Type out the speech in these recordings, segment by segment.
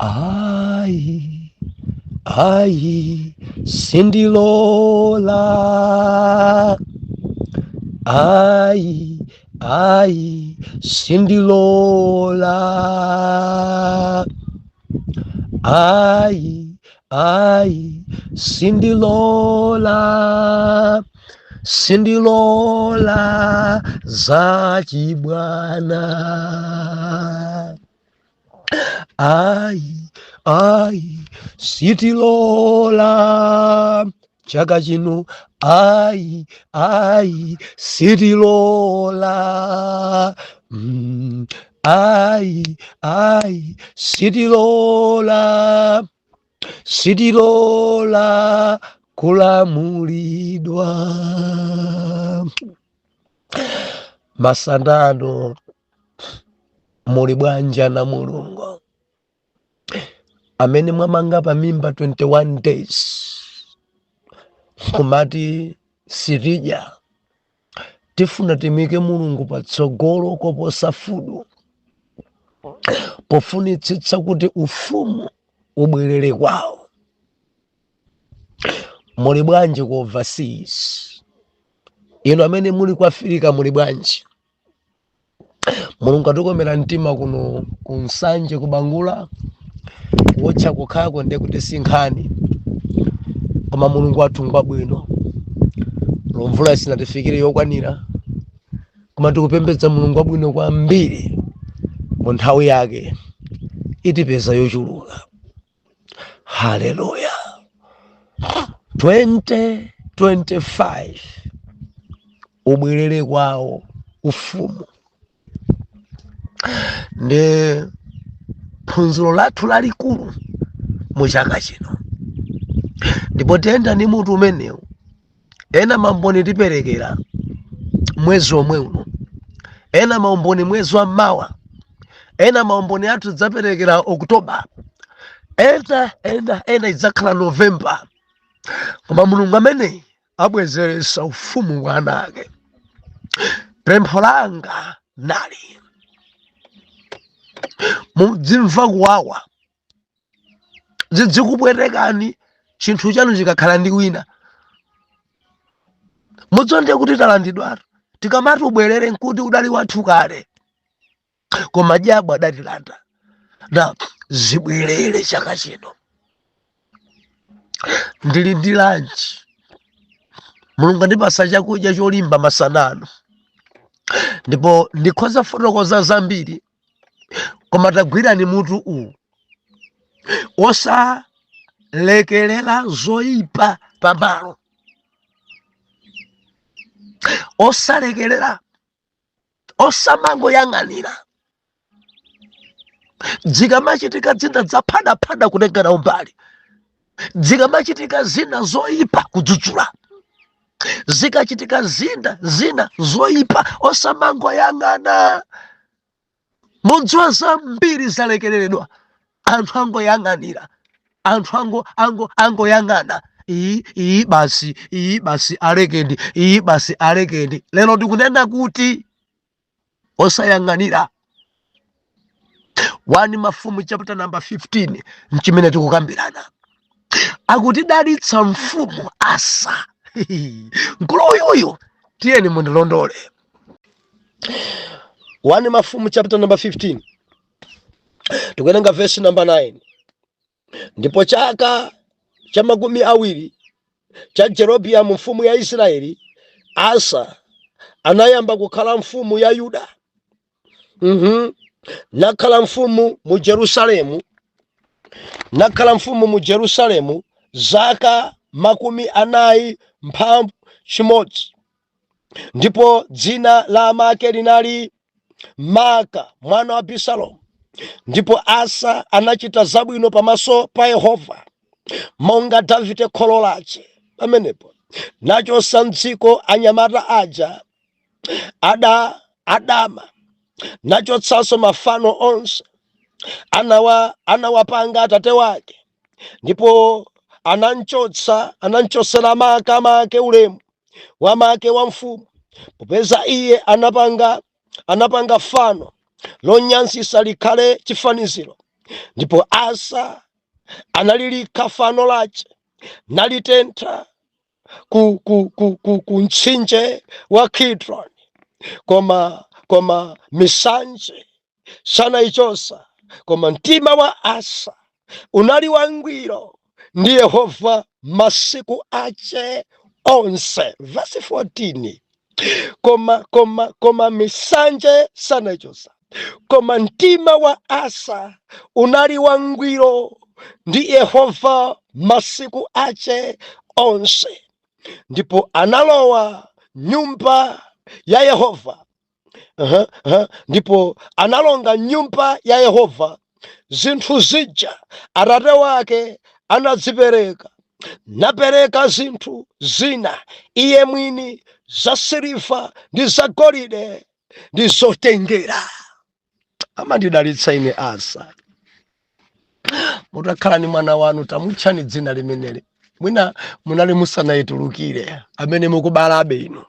Ai, ai, sindilola. Ai, ai, sindilola. Ai, ai, sindilola. Sindilola za chibwana. Ai, ai, sitilola chaka chino. Ai, ai, sitilola. Ai, ai, sitilola. Sitilola kulamulidwa. Masandano muli bwanja na mulungu amene mwamanga pa mimba 21 days kumati sirija tifuna timike mulungu patsogolo koposa fudu pofunitsitsa kuti ufumu ubwerere kwawo. Muli bwanji ku overseas, ino amene muli ku Afrika muli bwanji? Mulungu atikomera mtima kuno kunsanje kubangula wotcha kukhako ndiye kuti sinkhani, koma mulungu wathu ngwabwino. Lomvula sinatifikire yokwanira, koma tikupembedza mulungu wabwino kwambiri mu nthawi yake itipeza yochuluka. Haleluya. 2025 ubwerere kwawo ufumu ndi phunziro lathu lalikulu mu chaka chino, ndipo tiyenda ni mutu umenewu. Ena maumboni tiperekera mwezi omwe uno, ena maumboni mwezi wa mawa, ena maumboni athu dzaperekera Oktoba, ena idzakhala Novemba. Koma mulungu amene abwezeresa ufumu kwa ana ake. Pempho langa nali mudzimva kuwawa zidzikubwerekani chinthu chanu chikakhala ndi wina. Mudzonde kuti talandidwatu tikamati ubwerere nkuti udali wathu kale, koma jabu adatilanda. Na zibwerere chaka chino. Ndili ndi lanji, mulungu andipasa chakudya cholimba masanano, ndipo ndikhoza fotokoza zambiri, koma tagwirani mutu uwu. Osalekerera zoyipa pamalo, osalekerera, osamangoyang'anira. Zikamachitika zina zaphada kutengera umbali, zikamachitika zina zoyipa kudzudzula, zikachitika zina zoyipa osamangoyang'ana. Mudziwa zambiri zalekereredwa, anthu angoyang'anira, anthu angoyang'ana. Iyi basi alekendi, iyi basi alekendi. Lero ndikunena kuti osayang'anira. 1 Mafumu chapter number 15 nchimene tikukambirana. Akutidalitsa mfumu Asa. Mkulu uyuyu tiyeni mundilondole. 1 Mafumu chapter number 15 tikuwerenga verse number 9. Ndipo chaka cha 20 cha Jeroboamu mfumu ya Israeli, Asa anayamba kukhala mfumu ya Yuda. Nakhala mfumu mu Jerusalemu zaka 41. Ndipo dzina la amake linali Maaka mwana wa Abisalomu. Ndipo Asa anachita zabwino pamaso pa Yehova monga Davide kholo lace. Pamenepo nachotsa m'dziko anyamata aja adama, nachotsanso mafano onse anawapanga atate wake. Ndipo anamchotsera Maaka make ulemu wa make wa mfumu, popeza iye anapanga fano lonyansisa likhale chifaniziro. ndipo Asa analilika fano lace nalitentha ku mtsinje wa Kidroni, koma misanje sanaichosa, koma mtima wa Asa unali wangwiro ndi Yehova masiku ace onse. Verse 14. Koma misanje sanaichosa, koma mtima wa Asa unali wangwiro ndi Yehova masiku ace onse. Ndipo analowa nyumba ya Yehova, ndipo analonga nyumba ya Yehova zinthu zija atate wake anazipereka, napereka zinthu zina iye mwini za siliva ndi za golide ndi zotengera. Amandidalitsa ine Asa. Mutakhala ni mwana wanu tamutchani dzina limeneli, mwina munali musanaitulukire, amene mukubalabe ino.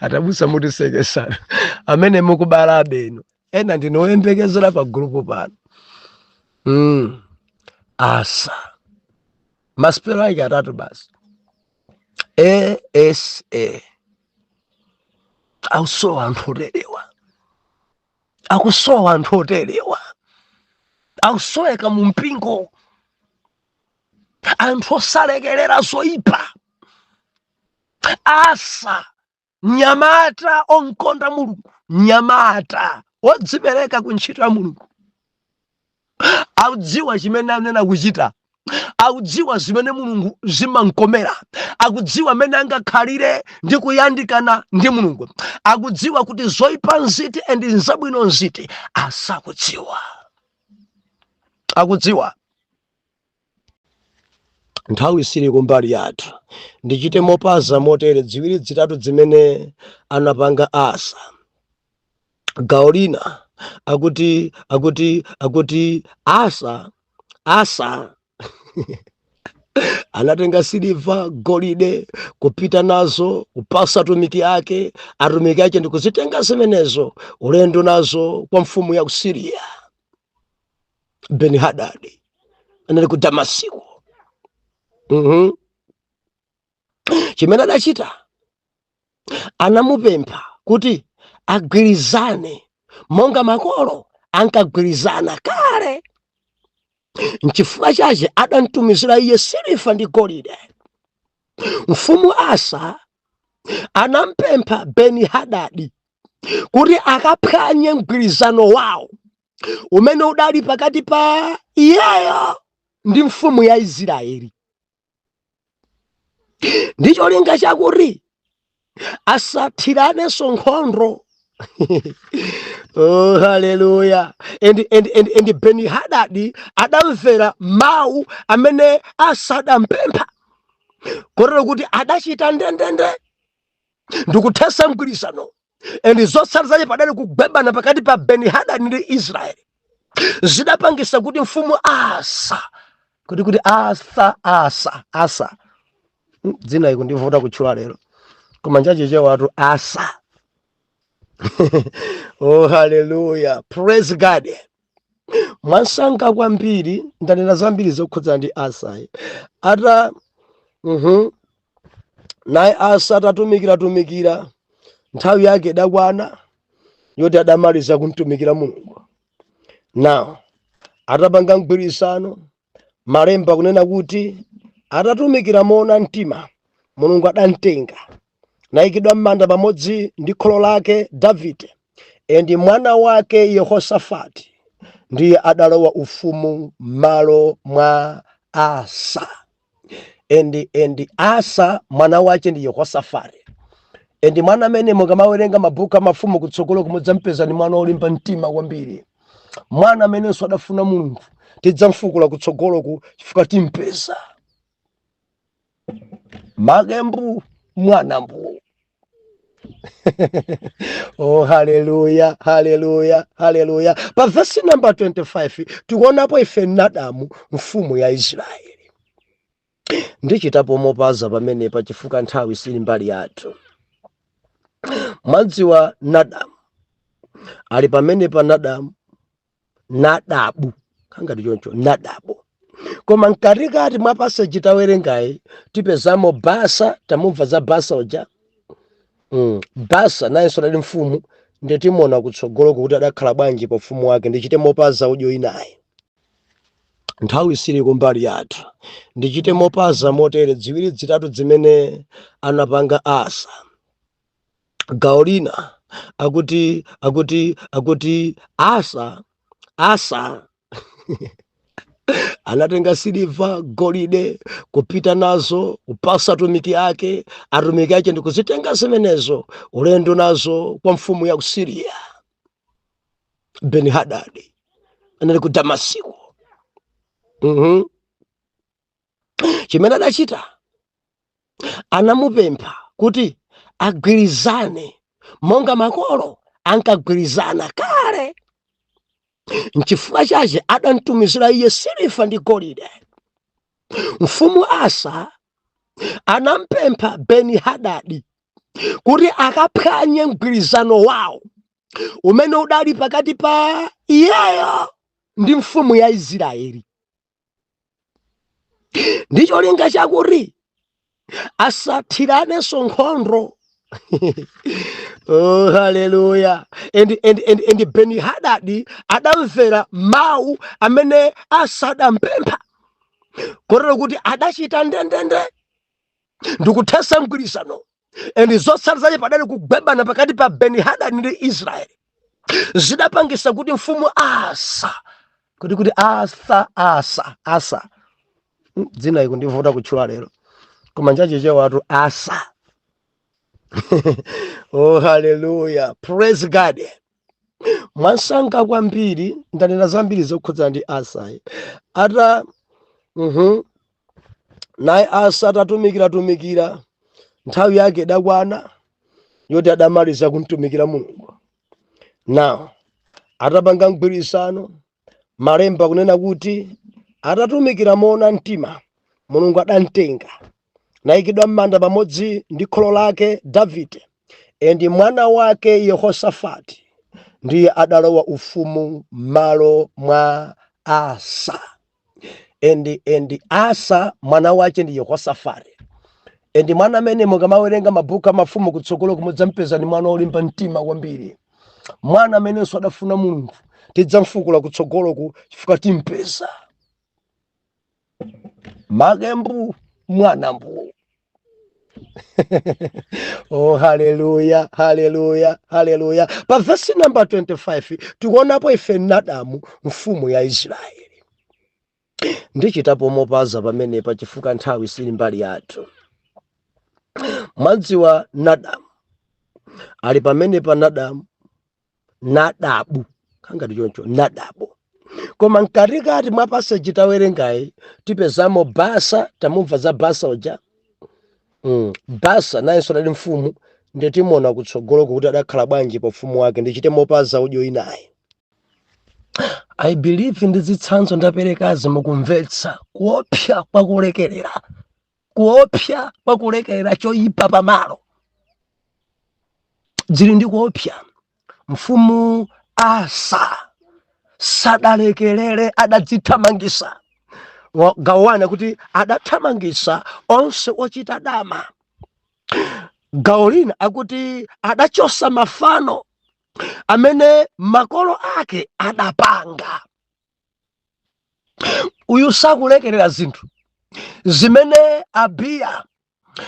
Atabusa mutisekesana, amene mukubalabe ino. Ena ndinoyembekezera pa grupu pano. Asa maspelo ake atatu basi. ASA. Akusowa anthu otelewa, akusowa anthu otelewa, akusoweka mu mpingo, anthu osalekerera zoyipa. Asa nyamata onkonda Mulungu, nyamata odzipereka ku ntchito ya Mulungu, akudziwa chimene anena kuchita, akudziwa zimene Mulungu zimamkomera, akudziwa mene angakhalire ndi kuyandikana ndi Mulungu, akudziwa kuti zoyipa nziti and nzabwino nziti. Asakudziwa, akudziwa. Nthawi sili kumbali yathu, ndichite mopaza motere ziwiri zitatu zimene anapanga Asa. Gawo lina akuti Asa anatenga siliva, golide, kupita nazo kupasa atumiki ake ndikuzitenga zimenezo ulendo nazo kwa mfumu ya Syria Beni-Hadadi, anali ku Damasiko. Chimene adachita, anamupempha kuti agwirizane monga makolo ankagwirizana kale. Nchifukwa chache adamtumizira iye siliva ndi golide. Mfumu Asa anampempha Beni-Hadadi kuti akaphwanye mgwirizano wawo umene udali pakati pa iyeyo ndi mfumu ya Israeli. Ndicho linga chakuti asathirane nkhondo. Oh, hallelujah. And Beni-Hadadi adamvera mawu amene Asa adampempha, kotero kuti adachita ndendende ndikuthesa mgwirizano. And zotsala padali kugwebana pakati pa Beni-Hadadi ndi Israeli zidapangisa kuti mfumu Asa kuti Asa dzina iko ndivuta kutchula lero, koma njacheche watu Asa. Oh, hallelujah, praise God. Mwansanga kwambiri ndanena zambiri zokhudza ndi Asa. Naye Asa atatumikira nthawi yake idakwana yoti adamaliza kumtumikira Mulungu. Now atapanga mgwirizano, malemba kunena kuti atatumikira moona mtima, Mulungu adamtenga nayikidwa m'manda pamodzi ndi kholo lake Davide, endi mwana wake Yehosafati ndiye adalowa ufumu malo mwa Asa. Endi Asa mwana wake ndi Yehosafati. Endi mwana amene mukamawerenga mabuku amafumu kutsogolo kumudzampeza ni mwana olimba mtima kwambiri, mwana amenenso adafuna Mulungu. Tidzamfukula kutsogolo chifukwa timpeza magembu mwana mbu. Oh, hallelujah, hallelujah, hallelujah. Pa verse number 25 tikuonapo ife Nadamu mfumu ya Israeli. Ndichitapo mopaza pamenepa chifukwa nthawi sili mbali yathu. Mwadziwa Nadamu ali pamene pa Nadabu kangati choncho Nadabu. Koma mkatikati mwa pasaji tawerengayi tipezamo Basa, tamumva za Basa uja. Basa nayenso ali mfumu, ndiye timona kutsogolo kuti adakhala bwanji pa ufumu wake. Ndichite mopaza udyo inayi nthawi sili kumbali yathu, ndichite mopaza motere ziwiri zitatu zimene anapanga Asa. Gawo lina akuti Asa anatenga siliva golide kupita nazo kupasa atumiki ake ndikuzitenga zimenezo ulendo nazo kwa mfumu ya Syria Beni-Hadadi anali ku Damasiko. Chimene adachita anamupempha kuti agwirizane monga makolo ankagwirizana kale. Nchifukwa chache adamtumizira iye siliva ndi golide. Mfumu Asa anampempha Beni-Hadadi kuti akaphwanye mgwirizano wawo umene udali pakati pa iyeyo ndi mfumu ya Israeli. Ndicho linga chakuti asathiraneso nkhondo. Oh, hallelujah. And Beni-Hadadi adamvera mawu amene Asa adampempha, kotero kuti adachita ndendende ndikuthesa mgwirizano. And zotsala zache padali kugwebana pakati pa Beni-Hadadi ndi Israeli zidapangisa kuti mfumu Asa kuti Asa dzina iko ndivuta kutchula lero koma njacheche watu Asa. Oh, hallelujah, praise God. Mwansanga kwambiri ndanena zambiri zokhudza ndi Asa ata naye Asa atatumikira nthawi yake idakwana yoti adamaliza kumtumikira Mulungu. Now atapanga mgwirizano, malemba kunena kuti atatumikira moona mtima, Mulungu adamtenga nayikidwa m'manda pamodzi ndi kholo lake Davide endi mwana wake Yehosafati ndiye adalowa ufumu malo mwa Asa. Endi Asa mwana wake ndi Yehosafati. Endi mwana amene mukamawerenga mabuku amafumu kutsogolo kumudzampeza ni mwana olimba mtima kwambiri, mwana amenenso adafuna Mulungu. Tidzamfukula kutsogolo chifukwa timpeza magembu mwana mbu. Oh, hallelujah, hallelujah, hallelujah. Pa verse number 25 tikuonapo ife Nadamu mfumu ya Israeli. Ndichitapo mopaza pamenepa chifukwa nthawi sili mbali yathu. Mwadziwa Nadamu ali pamenepa Nadabu kangati choncho Nadabu. Koma mkatikati mwa pasaji tawerengayi tipezamo Basa, tamumva za Basa uja. Basa nayenso ali mfumu, ndiye timona kutsogolo kuti adakhala bwanji pa ufumu wake. Ndichite mopaza udyo inayi. I believe ndi zitsanzo ndaperekazi mukumvetsa kuopsa kwa kulekerera choyipa pamalo. Zili ndi kuopsa. Mfumu Asa sadalekerere, adadzithamangisa. Gawana kuti adathamangisa onse ochita dama. Gawo lina akuti adachosa mafano amene makolo ake adapanga. Uyu sakulekerera zinthu zimene Abiya,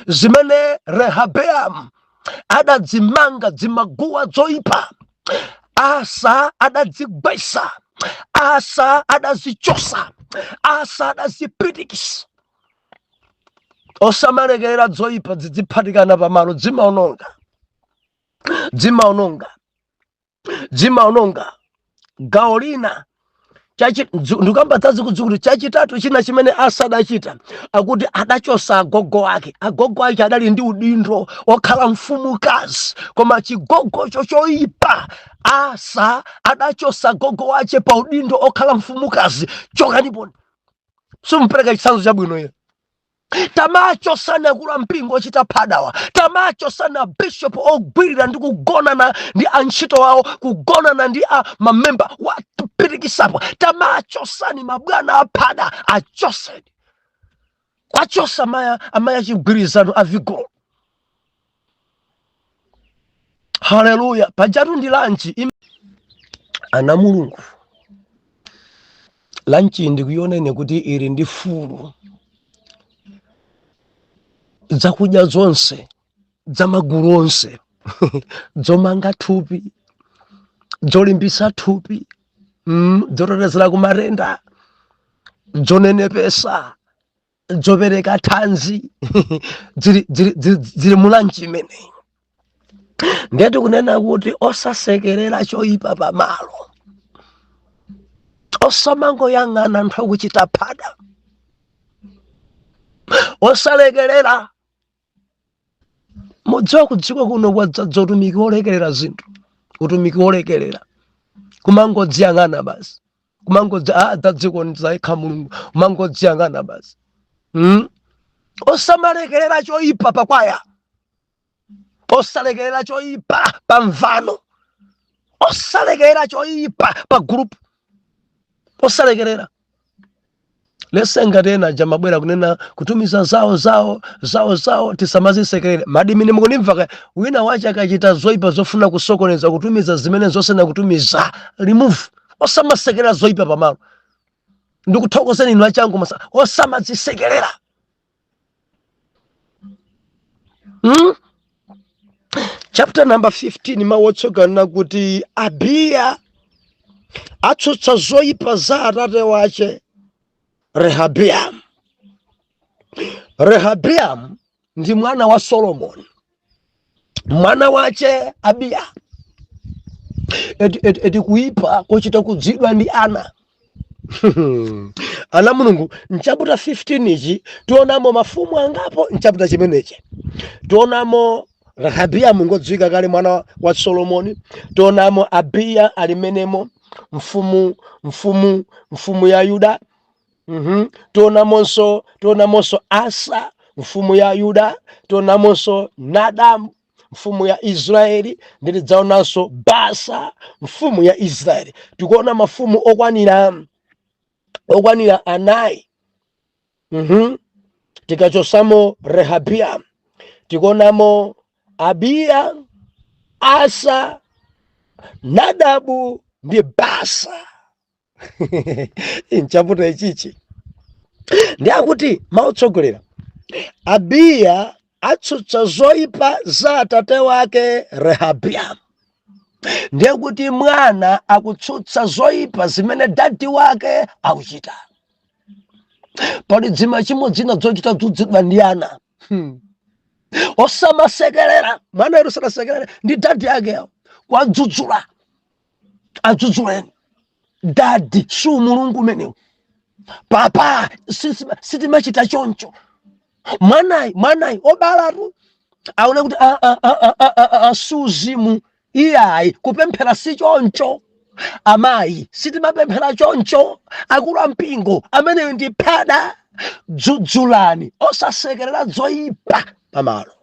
zimene Rehabeamu adadzimanga zimaguwa zoyipa. Asa adadzigwesa, Asa adazichosa, Asa adazipitikisa. Osamalekerera zoyipa ziziphatikana pamalo zimaononga. Gawo lina ndikambadzazi kudzikuti chachitatu china chimene Asa adachita akuti adachosa agogo ake. Agogo ake adali ndi udindo okhala mfumukazi, koma chigogo choyipa. Asa adachosa agogo wache pa udindo okhala mfumukazi. Chokaniponi simpereka chitsanzo chabwino iye. tamacho sana kula mpingo chita padawa, tamacho sana bishop ogwirira ndi kugonana ndi antchito wawo, kugonana ndi mamemba wapirikisapo, tamacho sani mabwana apada achoseni kwachosa amaya chigwirizano avigolo. Haleluya. Pajatu ndi lanchi ana mulungu, lanchi ndikuyonene kuti ili ndi fulu zakudya zonse zamagulu onse zomanga thupi, zolimbisa thupi, zotetezera kumatenda, zonenepesa, zopereka thanzi zili mulanchi imeneyi. Ndeti kunena kuti osasekerera choyipa pamalo, osamangoyang'ana anthu akuchita phada, osalekerera. Mudziwa kudziko kuno kwadzaza utumiki wolekerera zinthu, utumiki wolekerera kumangodziyang'ana basi, dzadziko ndizayikha mulungu, kumangodziyang'ana basi. Osamalekerera choyipa pakwaya, osalekerera choyipa pamvano, osalekerera choyipa pa group, osalekerera. Lesengate jamabwera kunena kutumiza zawo tisamazisekerere. Madimini mukunimva wina wacha akachita zoyipa zofuna kusokoneza kutumiza zimene zonse na kutumiza remove. Osamasekerera zoyipa pamalo. Ndikuthokozeni inu achangu osamazisekerera. Chapter number 15 mawotsogana kuti Abiya atsutsa zoyipa za atate wache Rehabiamu. Rehabiamu ndi mwana wa Solomoni, mwana wache Abiya. Eti kuipa kochita kudzidwa ndi ana ana mulungu. Mchapter 15 ichi tionamo mafumu angapo. Mchapter chimenechi tionamo Rehabiamu ngodziwika kale mwana wa Solomoni, tionamo Abiya alimenemo mfumu ya Yuda. Tionamonso Asa mfumu ya Yuda, tionamonso Nadamu mfumu ya Israeli, ndidzaonanso Basa mfumu ya Israeli. Tikuona mafumu okwanira anayi. Tikachosamo Rehabiamu tikuonamo Abiya, Asa, Nadabu ndi Basa. Nchaputa ichichi ndi akuti mautsogolera Abiya atsutsa zoyipa za atate wake Rehabiamu. Ndiye kuti mwana akutsutsa zoyipa zimene dadi wake akuchita. Pali dzima chimodzi zochita dzudzidwa ndi ana. Osamasekerera mwana yeru sanasekerere ndi dadi yake kwadzudzula. Adzudzuleni dadi su mulungu menewu. Papa sitimachita choncho. Mwanayi obalatu aone kuti suzimu iyayi kupemphera si choncho. Amayi sitimapemphera choncho. Akulu ampingo ameneyo ndi phada. Dzudzulani, osasekerera zoyipa pamalo.